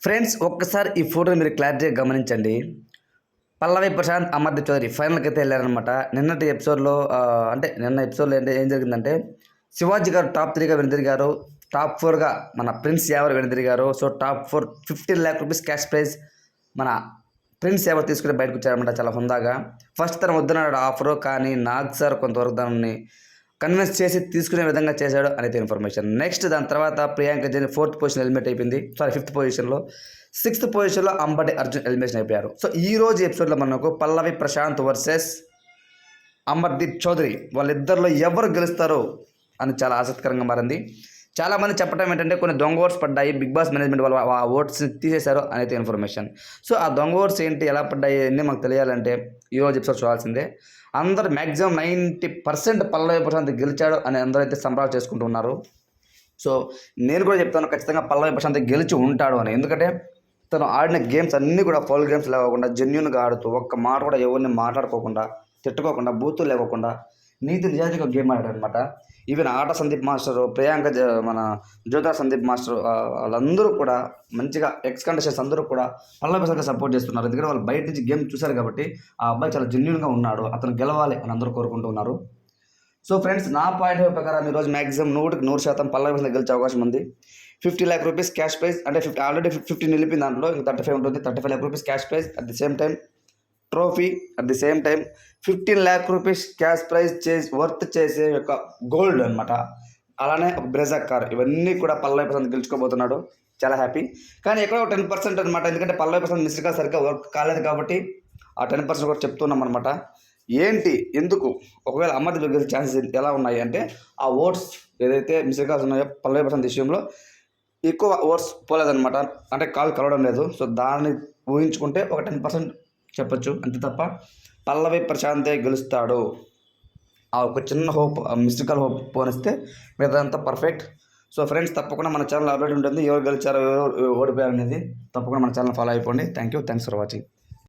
Friends ఒక్కసారి ఈ ఫోటోని మీరు క్లారిటీగా గమనించండి. పల్లవి ప్రశాంత్, అమర్దీప్ చౌదరి ఫైనల్కి అయితే వెళ్ళారనమాట. నిన్నటి ఎపిసోడ్లో నిన్న ఎపిసోడ్లో ఏం జరిగిందంటే శివాజీ గారు టాప్ 3గా వెనుదిరిగారు. టాప్ 4గా మన ప్రిన్స్ యావర్ వెనుదిరిగారు. So top 4 15 lakh rupees cash prize మన ప్రిన్స్ యావర్ తీసుకుని బయటకు వచ్చారనమాట చాలా హుందాగా. ఫస్ట్ తను వద్దన్నాడు ఆఫరు, కానీ నాగ్ సార్ కొంతవరకు దాన్ని కన్విన్స్ చేసి తీసుకునే విధంగా చేశాడు అనేది ఇన్ఫర్మేషన్. నెక్స్ట్ దాని తర్వాత Priyanka Jain 4th position eliminate అయిపోయింది. 5th పొజిషన్లో. 6th పొజిషన్లో అంబటి అర్జున్ ఎలిమినేషన్ అయిపోయారు. సో ఈ రోజు ఎపిసోడ్లో మనకు పల్లవి ప్రశాంత్ వర్సెస్ అమర్దీప్ చౌదరి వాళ్ళిద్దరిలో ఎవరు గెలుస్తారు అని చాలా ఆసక్తికరంగా మారింది. చాలామంది చెప్పడం ఏంటంటే కొన్ని దొంగ ఓట్స్ పడ్డాయి, బిగ్ బాస్ మేనేజ్మెంట్ వాళ్ళు ఆ ఓట్స్ని తీసేశారు అనేది ఇన్ఫర్మేషన్. సో ఆ దొంగ ఓట్స్ ఏంటి, ఎలా పడ్డాయి అన్నీ మాకు తెలియాలంటే ఈరోజు ఎపిసోడ్ చూడాల్సిందే. అందరూ మ్యాక్సిమం 90% పల్లవి ప్రశాంత్ గెలిచాడు అని అందరూ అయితే సంబరాలు చేసుకుంటూ ఉన్నారు. సో నేను కూడా చెప్తాను, ఖచ్చితంగా పల్లవి ప్రశాంత్ గెలిచి ఉంటాడు అని. ఎందుకంటే తను ఆడిన గేమ్స్ అన్నీ కూడా ఫౌల్ గేమ్స్ లేకుండా జెన్యున్గా ఆడుతూ ఒక్క మాట కూడా ఎవరిని మాట్లాడుకోకుండా, తిట్టుకోకుండా, బూతులు లేకుండా నీతి నిజాయితీగా గేమ్ ఆడాడు అనమాట. ఈవెన్ ఆట సందీప్ మాస్టరు, ప్రియాంక మన జ్యోతా సందీప్ మాస్టర్ వాళ్ళందరూ కూడా మంచిగా ఎక్స్ కంటెస్టెంట్స్ అందరూ కూడా పల్లవి ప్రశాంత్గా సపోర్ట్ చేస్తున్నారు. ఎందుకంటే వాళ్ళు బయట నుంచి గేమ్ చూశారు కాబట్టి ఆ అబ్బాయి చాలా జెన్యున్గా ఉన్నాడు, అతను గెలవాలి అని అందరూ కోరుకుంటున్నారు. సో ఫ్రెండ్స్, నా పాయింట్ ఆఫ్ ప్రకారం ఈరోజు మ్యాక్సిమం 100% పల్లవి ప్రశాంత్ గెలిచే అవకాశం ఉంది. 50 lakh రూపీస్ క్యాష్ ప్రైజ్, అంటే ఆల్రెడీ 15 నిలిపింది, దాంట్లో ఇంకా 35 ఉంటుంది. 35 lakh rupees cash praise, at the same time trophy, at the same time 15 lakh rupees cash praise worth చేసే యొక్క గోల్డ్ అనమాట. అలానే ఒక బ్రెజా కార్, ఇవన్నీ కూడా పల్లవి ప్రశాంత్ గెలుచుకోబోతున్నాడు. చాలా హ్యాపీ. కానీ ఎక్కడో 10% అనమాట, ఎందుకంటే పల్లవి ప్రశాంత్ మిస్డ్ కాల్ సరిగ్గా వర్క్ కాలేదు కాబట్టి ఆ 10% కూడా చెప్తున్నాం అనమాట. ఏంటి, ఎందుకు, ఒకవేళ అమర్దీప్ గెలిచే ఛాన్సెస్ ఎలా ఉన్నాయి అంటే ఆ ఓట్స్ ఏదైతే మిస్డ్ కాల్స్ ఉన్నాయో పల్లవి ప్రశాంత్ విషయంలో ఎక్కువ ఓట్స్ పోలేదన్నమాట, అంటే కాల్ కలవడం లేదు. సో దాన్ని ఊహించుకుంటే ఒక 10% చెప్పొచ్చు, అంతే తప్ప పల్లవి ప్రశాంతే గెలుస్తాడు ఆ ఒక చిన్న హోప్, మిస్డ్ కాల్ హోప్ పోనిస్తే మిగతాదంతా పర్ఫెక్ట్. సో ఫ్రెండ్స్, తప్పకుండా మన ఛానల్ అప్డేట్ ఉంటుంది. ఎవరు గెలిచారో ఎవరు ఓడిపోయారు అనేది తప్పకుండా మన ఛానల్ ఫాలో అయిపోండి. Thanks for watching.